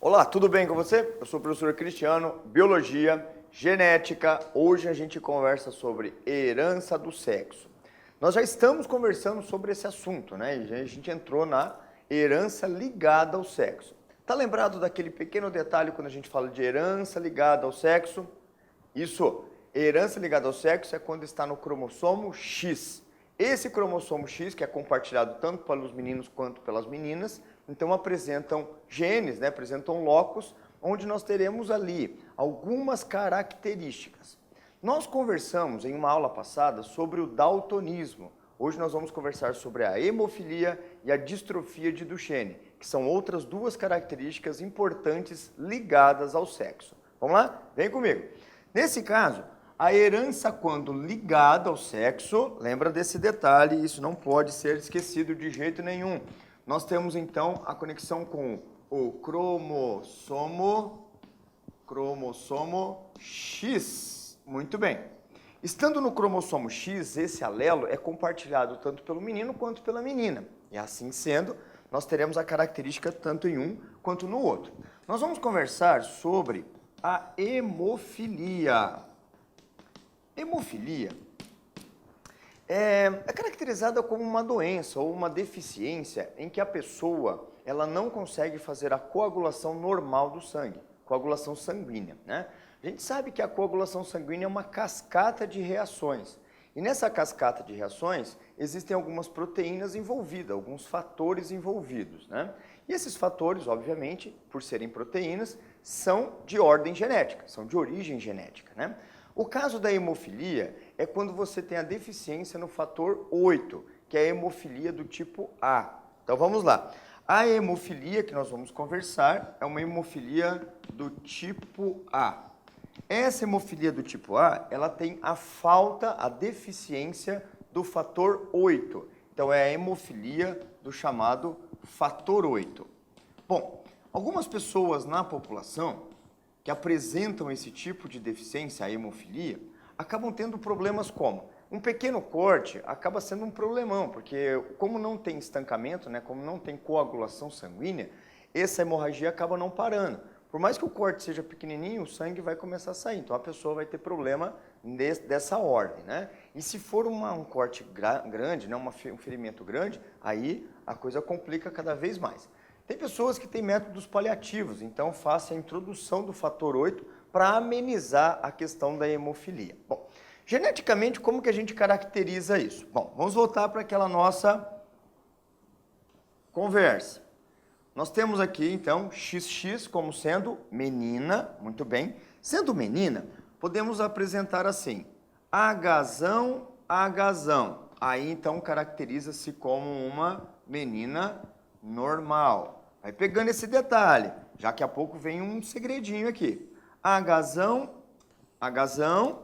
Olá, tudo bem com você? Eu sou o professor Cristiano, Biologia, Genética. Hoje a gente conversa sobre herança do sexo. Nós já estamos conversando sobre esse assunto, né? E a gente entrou na herança ligada ao sexo. Tá lembrado daquele pequeno detalhe quando a gente fala de herança ligada ao sexo? Isso, herança ligada ao sexo é quando está no cromossomo X. Esse cromossomo X, que é compartilhado tanto pelos meninos quanto pelas meninas, então apresentam genes, né? Apresentam locos, onde nós teremos ali algumas características. Nós conversamos em uma aula passada sobre o daltonismo. Hoje nós vamos conversar sobre a hemofilia e a distrofia de Duchenne, que são outras duas características importantes ligadas ao sexo. Vamos lá? Vem comigo. Nesse caso, a herança quando ligada ao sexo, lembra desse detalhe, isso não pode ser esquecido de jeito nenhum. Nós temos então a conexão com o cromossomo X. Muito bem. Estando no cromossomo X, esse alelo é compartilhado tanto pelo menino quanto pela menina. E assim sendo, nós teremos a característica tanto em um quanto no outro. Nós vamos conversar sobre a hemofilia. Hemofilia é caracterizada como uma doença ou uma deficiência em que a pessoa ela não consegue fazer a coagulação normal do sangue, coagulação sanguínea, né? A gente sabe que a coagulação sanguínea é uma cascata de reações. E nessa cascata de reações existem algumas proteínas envolvidas, alguns fatores envolvidos, né? E esses fatores, obviamente, por serem proteínas, são de ordem genética, são de origem genética, né? O caso da hemofilia é quando você tem a deficiência no fator 8, que é a hemofilia do tipo A. Então vamos lá. A hemofilia que nós vamos conversar é uma hemofilia do tipo A. Essa hemofilia do tipo A, ela tem a falta, a deficiência do fator 8. Então é a hemofilia do chamado fator 8. Bom, algumas pessoas na população que apresentam esse tipo de deficiência, a hemofilia, acabam tendo problemas como um pequeno corte acaba sendo um problemão, porque como não tem estancamento, né, como não tem coagulação sanguínea, essa hemorragia acaba não parando. Por mais que o corte seja pequenininho, o sangue vai começar a sair, então a pessoa vai ter problema dessa ordem, né? E se for um corte grande, né, um ferimento grande, aí a coisa complica cada vez mais. Tem pessoas que têm métodos paliativos, então faça a introdução do fator 8 para amenizar a questão da hemofilia. Bom, geneticamente, como que a gente caracteriza isso? Bom, vamos voltar para aquela nossa conversa. Nós temos aqui, então, XX como sendo menina, muito bem. Sendo menina, podemos apresentar assim, Hzão, Hzão. Aí, então, caracteriza-se como uma menina normal. Vai pegando esse detalhe, já que a pouco vem um segredinho aqui. Hzão, Hzão,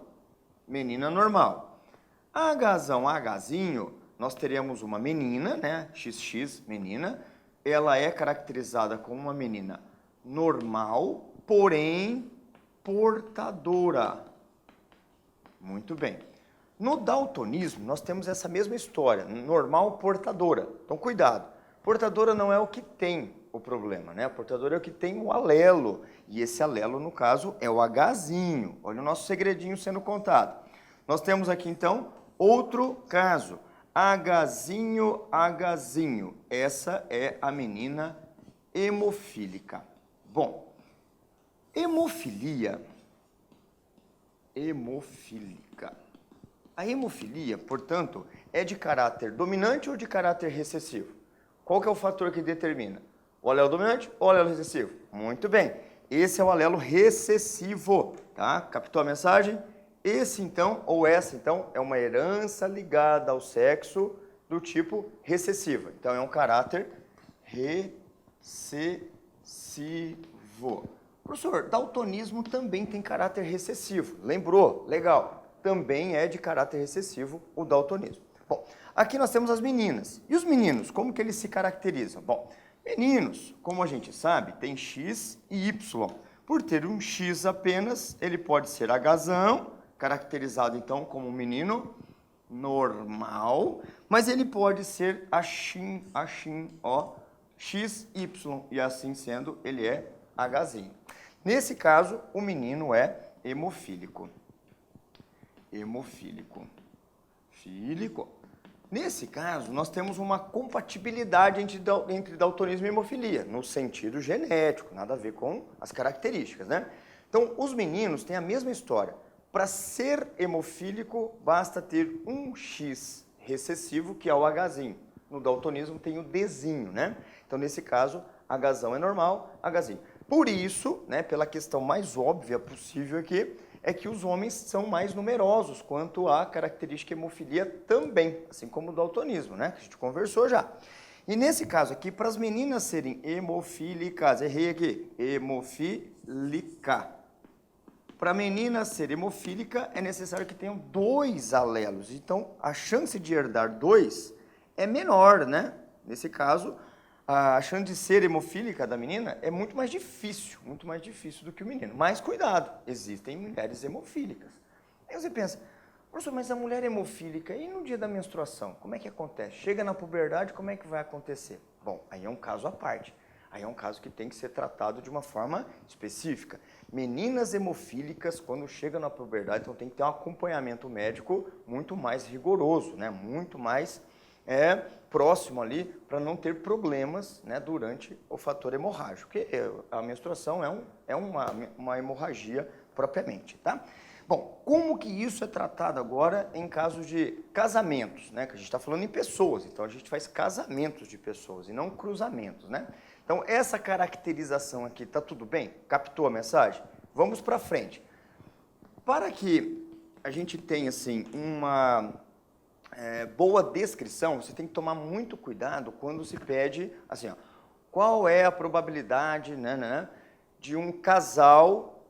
menina normal. Hzão, Hzinho, nós teremos uma menina, né? XX, menina. Ela é caracterizada como uma menina normal, porém portadora. Muito bem. No daltonismo, nós temos essa mesma história, normal, portadora. Então, cuidado. Portadora não é o que tem o problema, né? A portadora é o que tem o alelo. E esse alelo, no caso, é o Hzinho. Olha o nosso segredinho sendo contado. Nós temos aqui, então, outro caso. Hzinho, Hzinho. Essa é a menina hemofílica. Bom, hemofílica. A hemofilia, portanto, é de caráter dominante ou de caráter recessivo? Qual que é o fator que determina? O alelo dominante ou o alelo recessivo? Muito bem, esse é o alelo recessivo, tá? Captou a mensagem? Esse então, ou essa então, é uma herança ligada ao sexo do tipo recessiva. Então é um caráter recessivo. Professor, daltonismo também tem caráter recessivo. Lembrou? Legal. Também é de caráter recessivo o daltonismo. Bom, aqui nós temos as meninas. E os meninos, como que eles se caracterizam? Bom, meninos, como a gente sabe, tem X e Y. Por ter um X apenas, ele pode ser Hzão, caracterizado então como um menino normal, mas ele pode ser Axim, ó, XY, e assim sendo, ele é Hzinho. Nesse caso, o menino é hemofílico. Hemofílico. Fílico. Nesse caso, nós temos uma compatibilidade entre daltonismo e hemofilia, no sentido genético, nada a ver com as características, né? Então, os meninos têm a mesma história. Para ser hemofílico, basta ter um X recessivo, que é o Hzinho. No daltonismo tem o Dzinho, né? Então, nesse caso, Hzão é normal, Hzinho. Por isso, né, pela questão mais óbvia possível aqui, é que os homens são mais numerosos quanto à característica hemofilia também, assim como o daltonismo, né, que a gente conversou já. E nesse caso aqui, para as meninas serem hemofílicas, errei aqui, hemofílica. Para a menina ser hemofílica, é necessário que tenham 2 alelos. Então, a chance de herdar 2 é menor, né? Nesse caso, a chance de ser hemofílica da menina é muito mais difícil do que o menino. Mas cuidado, existem mulheres hemofílicas. Aí você pensa, professor, mas a mulher hemofílica, e no dia da menstruação, como é que acontece? Chega na puberdade, como é que vai acontecer? Bom, aí é um caso à parte. Aí é um caso que tem que ser tratado de uma forma específica. Meninas hemofílicas, quando chegam na puberdade, então tem que ter um acompanhamento médico muito mais rigoroso, né? Muito mais próximo ali, para não ter problemas, né, durante o fator hemorrágico, porque a menstruação é uma hemorragia propriamente, tá? Bom, como que isso é tratado agora em casos de casamentos, né? Que a gente está falando em pessoas, então a gente faz casamentos de pessoas e não cruzamentos, né? Então, essa caracterização aqui, tá tudo bem? Captou a mensagem? Vamos para frente. Para que a gente tenha, assim, uma boa descrição, você tem que tomar muito cuidado quando se pede, assim, ó, qual é a probabilidade, né, de um casal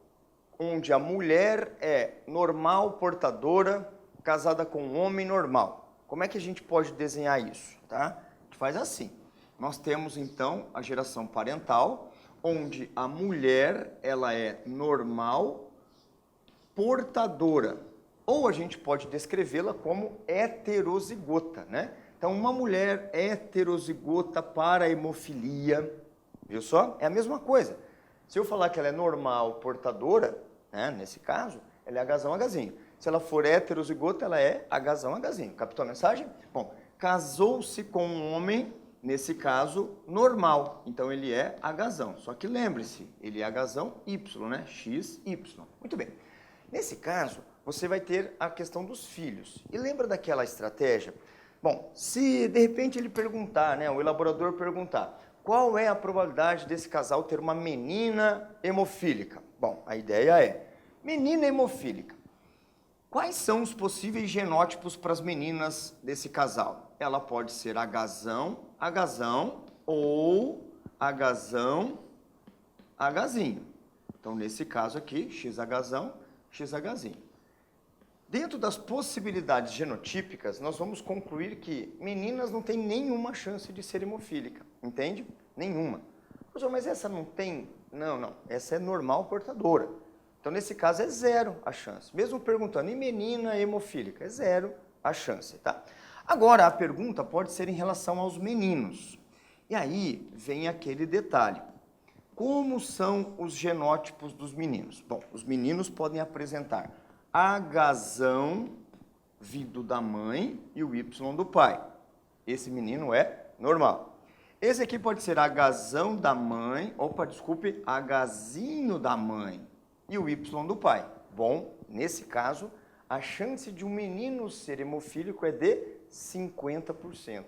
onde a mulher é normal portadora, casada com um homem normal. Como é que a gente pode desenhar isso, tá? A gente faz assim. Nós temos, então, a geração parental, onde a mulher, ela é normal portadora. Ou a gente pode descrevê-la como heterozigota, né? Então, uma mulher heterozigota para a hemofilia, viu só? É a mesma coisa. Se eu falar que ela é normal portadora, né, nesse caso, ela é Hzão, Hzinho. Se ela for heterozigota, ela é Hzão, Hzinho. Captou a mensagem? Bom, casou-se com um homem, nesse caso, normal. Então, ele é Hzão. Só que lembre-se, ele é Hzão Y, né? XY. Muito bem. Nesse caso, você vai ter a questão dos filhos. E lembra daquela estratégia? Bom, se de repente ele perguntar, né, o elaborador perguntar, qual é a probabilidade desse casal ter uma menina hemofílica? Bom, a ideia é, menina hemofílica. Quais são os possíveis genótipos para as meninas desse casal? Ela pode ser Hzão, ou Hzão, Hzinho. Então, nesse caso aqui, XHzão, XHzinho. Dentro das possibilidades genotípicas, nós vamos concluir que meninas não têm nenhuma chance de ser hemofílica, entende? Nenhuma. Professor, mas essa não tem? Não. Essa é normal portadora. Então, nesse caso, é 0 a chance. Mesmo perguntando, e menina hemofílica? É 0 a chance, tá? Agora, a pergunta pode ser em relação aos meninos. E aí vem aquele detalhe. Como são os genótipos dos meninos? Bom, os meninos podem apresentar Hzão vindo da mãe e o Y do pai. Esse menino é normal. Esse aqui pode ser Hzão da mãe, Hzinho da mãe e o Y do pai. Bom, nesse caso, a chance de um menino ser hemofílico é de 50%.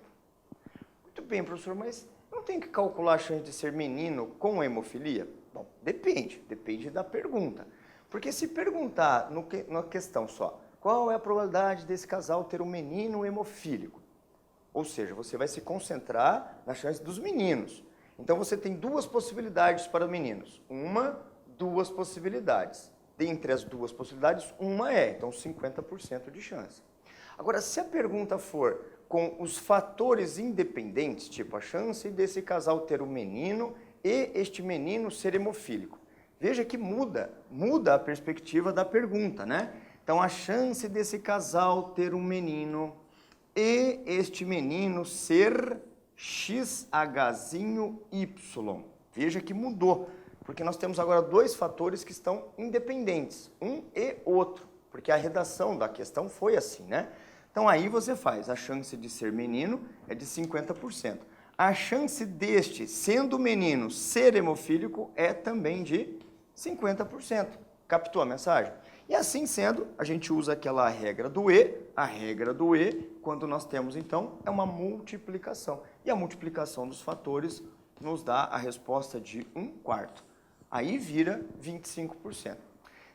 Muito bem, professor, mas não tem que calcular a chance de ser menino com hemofilia? Bom, depende da pergunta. Porque se perguntar na questão só, qual é a probabilidade desse casal ter um menino hemofílico? Ou seja, você vai se concentrar na chance dos meninos. Então, você tem 2 possibilidades para meninos. 2 possibilidades. Dentre as 2 possibilidades, uma então 50% de chance. Agora, se a pergunta for com os fatores independentes, tipo a chance desse casal ter um menino e este menino ser hemofílico, Veja que muda a perspectiva da pergunta, né? Então, a chance desse casal ter um menino e este menino ser XHzinho Y. Veja que mudou, porque nós temos agora dois fatores que estão independentes, um e outro, porque a redação da questão foi assim, né? Então, aí você faz, a chance de ser menino é de 50%. A chance deste, sendo menino, ser hemofílico é também de 50%. Captou a mensagem? E assim sendo, a gente usa aquela regra do E. A regra do E, quando nós temos, então, é uma multiplicação. E a multiplicação dos fatores nos dá a resposta de 1/4. Aí vira 25%.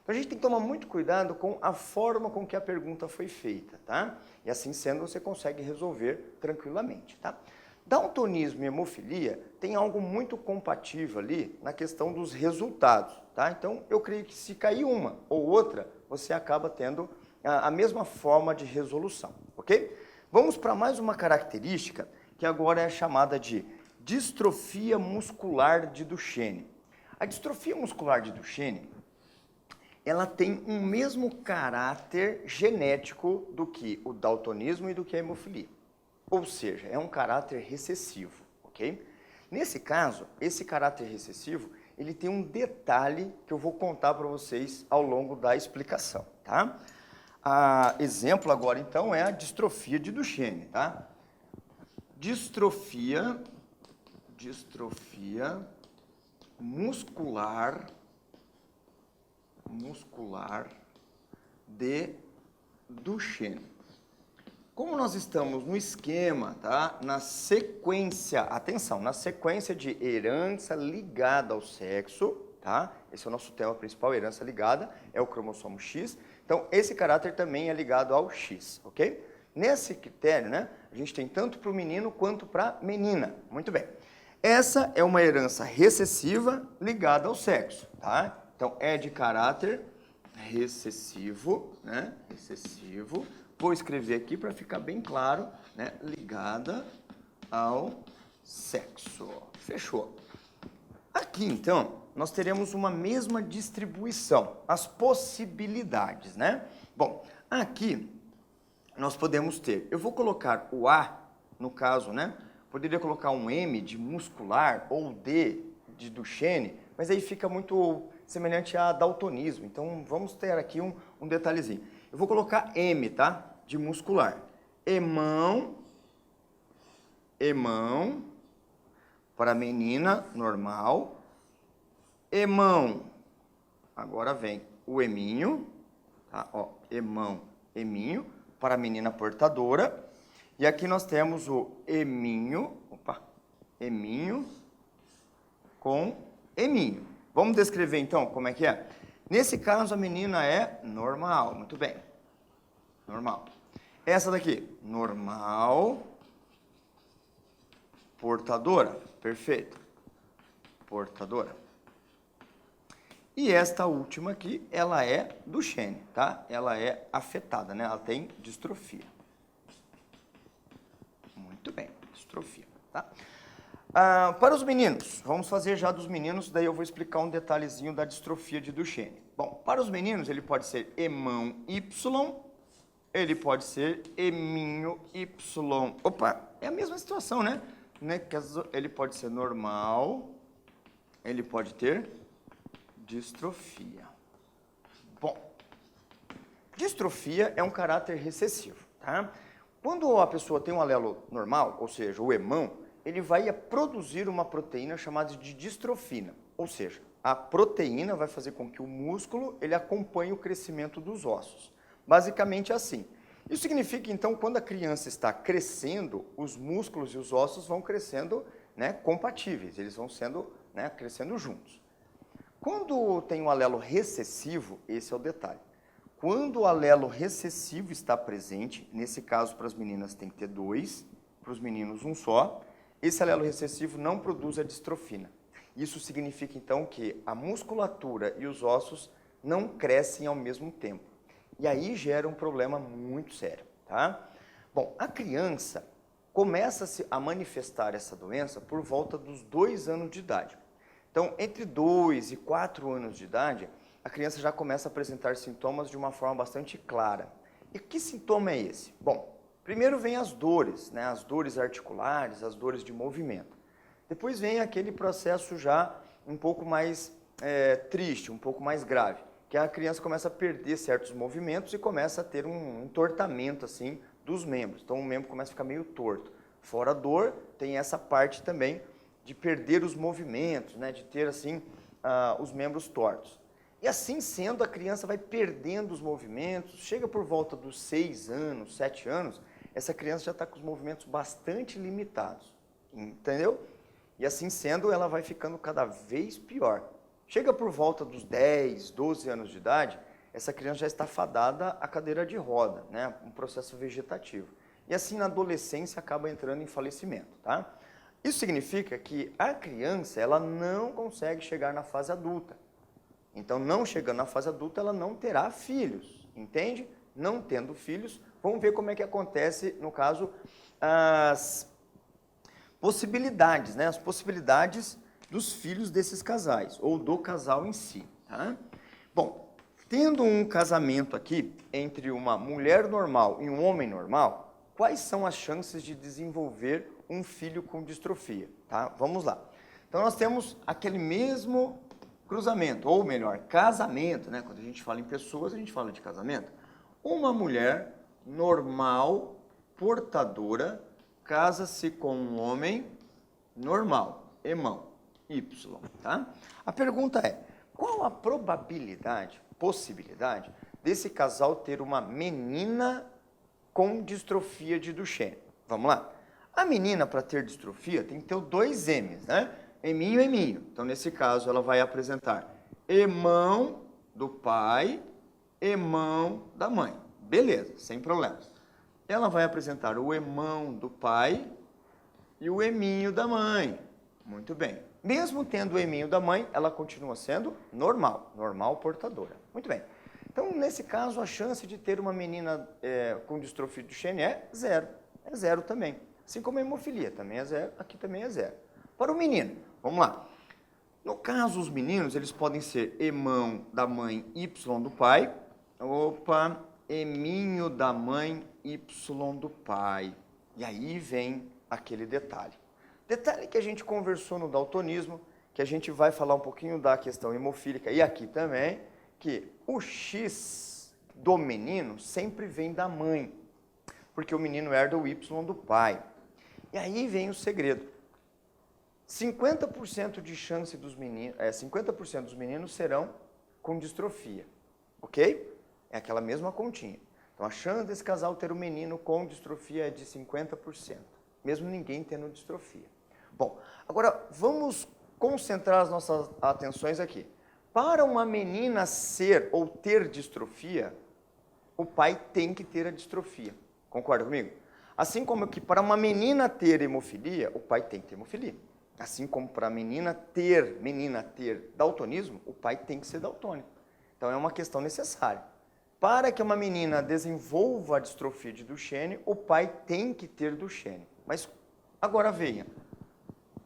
Então, a gente tem que tomar muito cuidado com a forma com que a pergunta foi feita, tá? E assim sendo, você consegue resolver tranquilamente, tá? Daltonismo e hemofilia tem algo muito compatível ali na questão dos resultados, tá? Então, eu creio que se cair uma ou outra, você acaba tendo a mesma forma de resolução, ok? Vamos para mais uma característica que agora é chamada de distrofia muscular de Duchenne. A distrofia muscular de Duchenne, ela tem um mesmo caráter genético do que o daltonismo e do que a hemofilia. Ou seja, é um caráter recessivo, ok? Nesse caso, esse caráter recessivo, ele tem um detalhe que eu vou contar para vocês ao longo da explicação, tá? Exemplo agora, então, é a distrofia de Duchenne, tá? Distrofia muscular de Duchenne. Como nós estamos no esquema, tá? Na sequência, atenção, na sequência de herança ligada ao sexo, tá? Esse é o nosso tema principal, herança ligada, é o cromossomo X. Então, esse caráter também é ligado ao X, ok? Nesse critério, né, a gente tem tanto para o menino quanto para a menina. Muito bem. Essa é uma herança recessiva ligada ao sexo, tá? Então, é de caráter recessivo, né? Recessivo. Vou escrever aqui para ficar bem claro, né? Ligada ao sexo. Fechou. Aqui, então, nós teremos uma mesma distribuição, as possibilidades, né? Bom, aqui nós podemos ter, eu vou colocar o A, no caso, né? Poderia colocar um M de muscular ou D de Duchenne, mas aí fica muito semelhante a daltonismo. Então, vamos ter aqui um detalhezinho. Eu vou colocar M, tá? De muscular. Hemão para menina normal. Hemão, agora vem o heminho, tá? Ó, heminho para menina portadora. E aqui nós temos o heminho com heminho. Vamos descrever então como é que é? Nesse caso a menina é normal, muito bem. Normal. Essa daqui, normal, portadora, perfeito, portadora. E esta última aqui, ela é Duchenne, tá? Ela é afetada, né? Ela tem distrofia. Muito bem, distrofia, tá? Para os meninos, vamos fazer já dos meninos, daí eu vou explicar um detalhezinho da distrofia de Duchenne. Bom, para os meninos ele pode ser hemão Y, ele pode ser heminho Y. Opa, é a mesma situação, né? Ele pode ser normal, ele pode ter distrofia. Bom, distrofia é um caráter recessivo, tá? Quando a pessoa tem um alelo normal, ou seja, o hemão, ele vai produzir uma proteína chamada de distrofina, ou seja, a proteína vai fazer com que o músculo ele acompanhe o crescimento dos ossos. Basicamente assim. Isso significa, então, quando a criança está crescendo, os músculos e os ossos vão crescendo, né, compatíveis, eles vão sendo, né, crescendo juntos. Quando tem um alelo recessivo, esse é o detalhe. Quando o alelo recessivo está presente, nesse caso para as meninas tem que ter 2, para os meninos um só, esse alelo recessivo não produz a distrofina. Isso significa, então, que a musculatura e os ossos não crescem ao mesmo tempo. E aí gera um problema muito sério, tá? Bom, a criança começa a manifestar essa doença por volta dos 2 anos de idade. Então, entre 2 e 4 anos de idade, a criança já começa a apresentar sintomas de uma forma bastante clara. E que sintoma é esse? Bom, primeiro vem as dores, né? As dores articulares, as dores de movimento. Depois vem aquele processo já um pouco mais triste, um pouco mais grave, que a criança começa a perder certos movimentos e começa a ter um entortamento assim dos membros. Então o membro começa a ficar meio torto. Fora a dor, tem essa parte também de perder os movimentos, né? De ter assim os membros tortos. E assim sendo, a criança vai perdendo os movimentos, chega por volta dos 6 anos, 7 anos, essa criança já está com os movimentos bastante limitados, entendeu? E assim sendo, ela vai ficando cada vez pior. Chega por volta dos 10, 12 anos de idade, essa criança já está fadada à cadeira de roda, né? Um processo vegetativo. E assim, na adolescência, acaba entrando em falecimento, tá? Isso significa que a criança, ela não consegue chegar na fase adulta. Então, não chegando na fase adulta, ela não terá filhos, entende? Não tendo filhos, vamos ver como é que acontece, no caso, as possibilidades, né? As possibilidades dos filhos desses casais, ou do casal em si, tá? Bom, tendo um casamento aqui entre uma mulher normal e um homem normal, quais são as chances de desenvolver um filho com distrofia, tá? Vamos lá. Então, nós temos aquele mesmo cruzamento, ou melhor, casamento, né? Quando a gente fala em pessoas, a gente fala de casamento. Uma mulher normal, portadora, casa-se com um homem normal, irmão, Y, tá? A pergunta é, qual a probabilidade, possibilidade, desse casal ter uma menina com distrofia de Duchenne? Vamos lá. A menina, para ter distrofia, tem que ter 2 M's, né? Eminho, eminho. Então, nesse caso, ela vai apresentar irmão do pai, irmão da mãe. Beleza, sem problemas. Ela vai apresentar o irmão do pai e o eminho da mãe. Muito bem. Mesmo tendo o eminho da mãe, ela continua sendo normal, normal portadora. Muito bem. Então, nesse caso, a chance de ter uma menina com distrofia de Duchenne é 0. É 0 também. Assim como a hemofilia, também é 0, aqui também é 0. Para o menino, vamos lá. No caso, os meninos, eles podem ser irmão da mãe Y do pai. Opa, eminho da mãe Y do pai. E aí vem aquele detalhe. Detalhe que a gente conversou no daltonismo, que a gente vai falar um pouquinho da questão hemofílica e aqui também, que o X do menino sempre vem da mãe, porque o menino herda o Y do pai. E aí vem o segredo. 50% de chance dos meninos, 50% dos meninos serão com distrofia, ok? É aquela mesma continha. Então, a chance desse casal ter um menino com distrofia é de 50%, mesmo ninguém tendo distrofia. Bom, agora vamos concentrar as nossas atenções aqui. Para uma menina ser ou ter distrofia, o pai tem que ter a distrofia. Concorda comigo? Assim como que para uma menina ter hemofilia, o pai tem que ter hemofilia. Assim como para a menina ter daltonismo, o pai tem que ser daltônico. Então é uma questão necessária. Para que uma menina desenvolva a distrofia de Duchenne, o pai tem que ter Duchenne. Mas agora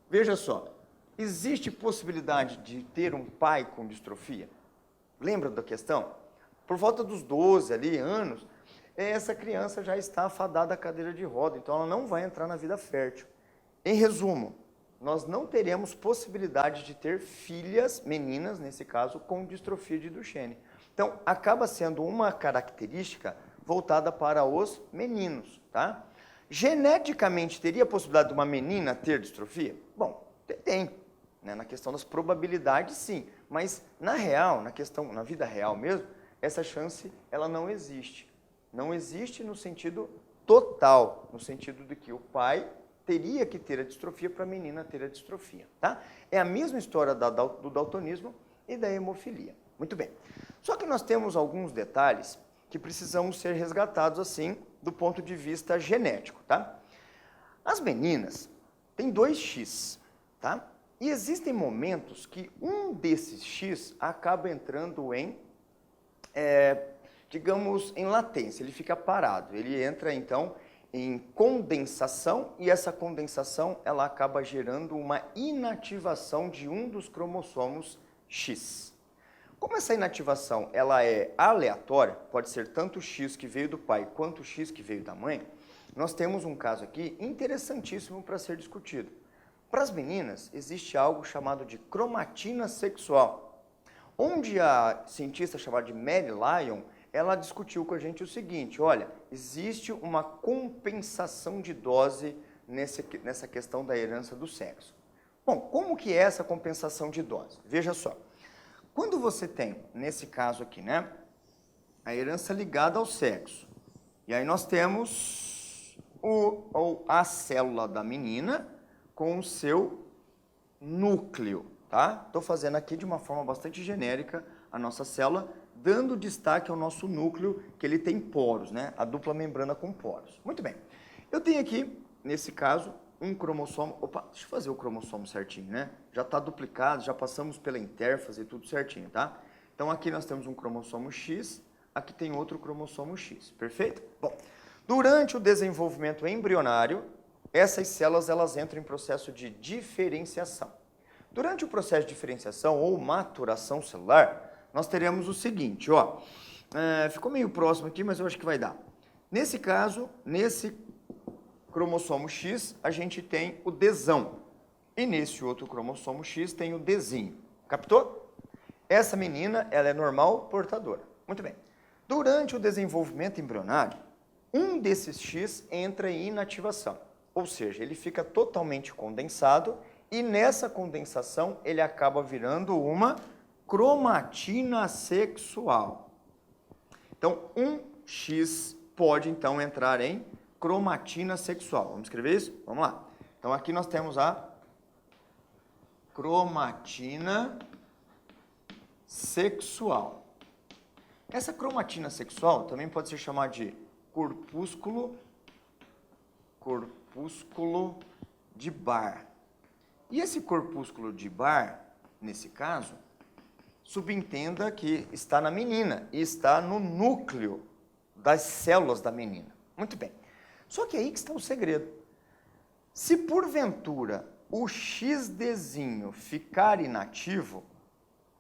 veja só, existe possibilidade de ter um pai com distrofia? Lembra da questão? Por volta dos 12 anos, essa criança já está afadada à cadeira de roda, então ela não vai entrar na vida fértil. Em resumo, nós não teremos possibilidade de ter filhas, meninas, nesse caso, com distrofia de Duchenne. Então, acaba sendo uma característica voltada para os meninos, tá? Geneticamente, teria a possibilidade de uma menina ter distrofia? Bom, tem, né? Na questão das probabilidades, sim. Mas, na vida real mesmo, essa chance, ela não existe. Não existe no sentido total, no sentido de que o pai teria que ter a distrofia para a menina ter a distrofia, tá? É a mesma história do daltonismo e da hemofilia. Muito bem. Só que nós temos alguns detalhes que precisam ser resgatados, assim, do ponto de vista genético, tá? As meninas têm 2 X, tá? E existem momentos que um desses X acaba entrando em, digamos, em latência, ele fica parado. Ele entra, então, em condensação e essa condensação ela acaba gerando uma inativação de um dos cromossomos X. Como essa inativação ela é aleatória, pode ser tanto o X que veio do pai quanto o X que veio da mãe, nós temos um caso aqui interessantíssimo para ser discutido. Para as meninas, existe algo chamado de cromatina sexual, onde a cientista chamada de Mary Lyon, ela discutiu com a gente o seguinte, olha, existe uma compensação de dose nessa questão da herança do sexo. Bom, como que é essa compensação de dose? Veja só, quando você tem, nesse caso aqui, né, a herança ligada ao sexo, e aí nós temos a célula da menina com o seu núcleo, tá? Estou fazendo aqui de uma forma bastante genérica a nossa célula, dando destaque ao nosso núcleo, que ele tem poros, né? A dupla membrana com poros. Muito bem. Eu tenho aqui, nesse caso, um cromossomo... Opa, deixa eu fazer o cromossomo certinho, né? Já está duplicado, já passamos pela intérfase e tudo certinho, tá? Então, aqui nós temos um cromossomo X, aqui tem outro cromossomo X, perfeito? Bom, durante o desenvolvimento embrionário, essas células elas entram em processo de diferenciação. Durante o processo de diferenciação ou maturação celular, nós teremos o seguinte, ó, ficou meio próximo aqui, mas eu acho que vai dar. Nesse caso, nesse cromossomo X, a gente tem o Dzão, e nesse outro cromossomo X tem o Dzinho. Captou? Essa menina, ela é normal portadora. Muito bem. Durante o desenvolvimento embrionário, um desses X entra em inativação, ou seja, ele fica totalmente condensado e nessa condensação ele acaba virando uma cromatina sexual. Então, um X pode, então, entrar em cromatina sexual. Vamos escrever isso? Vamos lá. Então, aqui nós temos a cromatina sexual. Essa cromatina sexual também pode ser chamada de corpúsculo de Barr. E esse corpúsculo de Barr, nesse caso, subentenda que está na menina e está no núcleo das células da menina. Muito bem. Só que aí que está o segredo. Se porventura o XDzinho ficar inativo,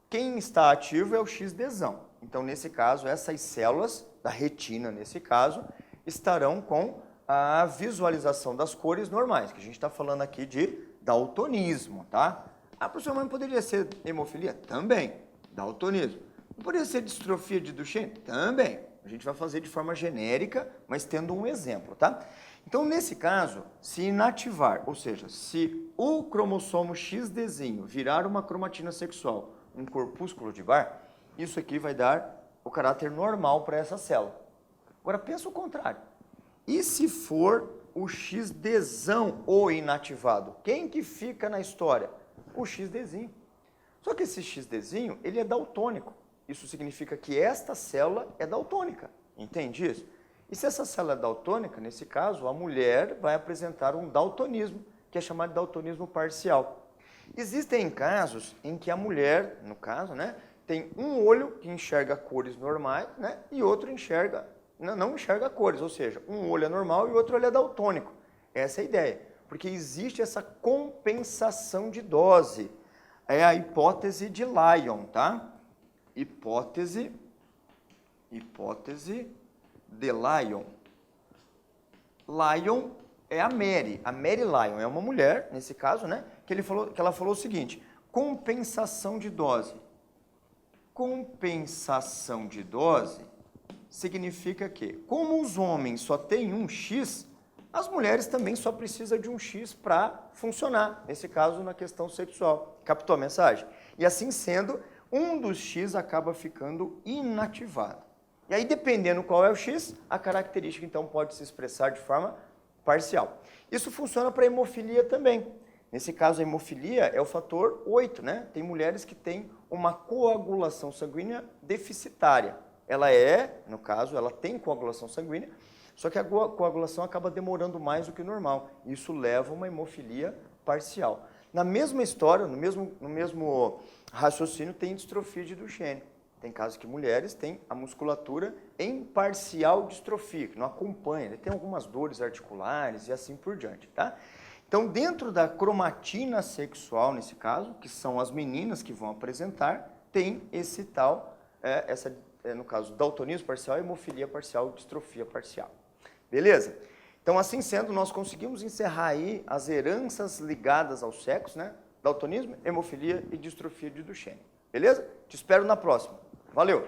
quem está ativo é o XDzão. Então, nesse caso, essas células da retina, nesse caso, estarão com a visualização das cores normais, que a gente está falando aqui de daltonismo, tá? Ah, professor, mas poderia ser hemofilia? Também, daltonismo. Poderia ser distrofia de Duchenne? Também. A gente vai fazer de forma genérica, mas tendo um exemplo, tá? Então, nesse caso, se inativar, ou seja, se o cromossomo XDzinho virar uma cromatina sexual, um corpúsculo de Barr, isso aqui vai dar o caráter normal para essa célula. Agora, pensa o contrário. E se for o XDzão o inativado? Quem que fica na história? O XDzinho. Só que esse XDzinho, ele é daltônico. Isso significa que esta célula é daltônica. Entende isso? E se essa célula é daltônica, nesse caso, a mulher vai apresentar um daltonismo, que é chamado de daltonismo parcial. Existem casos em que a mulher, no caso, né, tem um olho que enxerga cores normais, né, e outro não enxerga cores, ou seja, um olho é normal e o outro olho é daltônico. Essa é a ideia, porque existe essa compensação de dose. É a hipótese de Lyon, tá? Hipótese de Lyon. Lyon é a Mary Lyon é uma mulher, nesse caso, né, que ela falou o seguinte, compensação de dose. Compensação de dose significa que, como os homens só têm um X, as mulheres também só precisam de um X para funcionar, nesse caso, na questão sexual. Captou a mensagem? E assim sendo, um dos X acaba ficando inativado. E aí, dependendo qual é o X, a característica, então, pode se expressar de forma parcial. Isso funciona para a hemofilia também. Nesse caso, a hemofilia é o fator 8, né? Tem mulheres que têm uma coagulação sanguínea deficitária. Ela no caso, ela tem coagulação sanguínea, só que a coagulação acaba demorando mais do que o normal. Isso leva a uma hemofilia parcial. Na mesma história, no mesmo raciocínio, tem distrofia de Duchenne. Tem casos que mulheres têm a musculatura em parcial distrofia, que não acompanha, né? Tem algumas dores articulares e assim por diante, tá? Então, dentro da cromatina sexual, nesse caso, que são as meninas que vão apresentar, tem esse tal, no caso, daltonismo parcial, hemofilia parcial, distrofia parcial. Beleza? Então, assim sendo, nós conseguimos encerrar aí as heranças ligadas ao sexo, né? Daltonismo, hemofilia e distrofia de Duchenne. Beleza? Te espero na próxima. Valeu!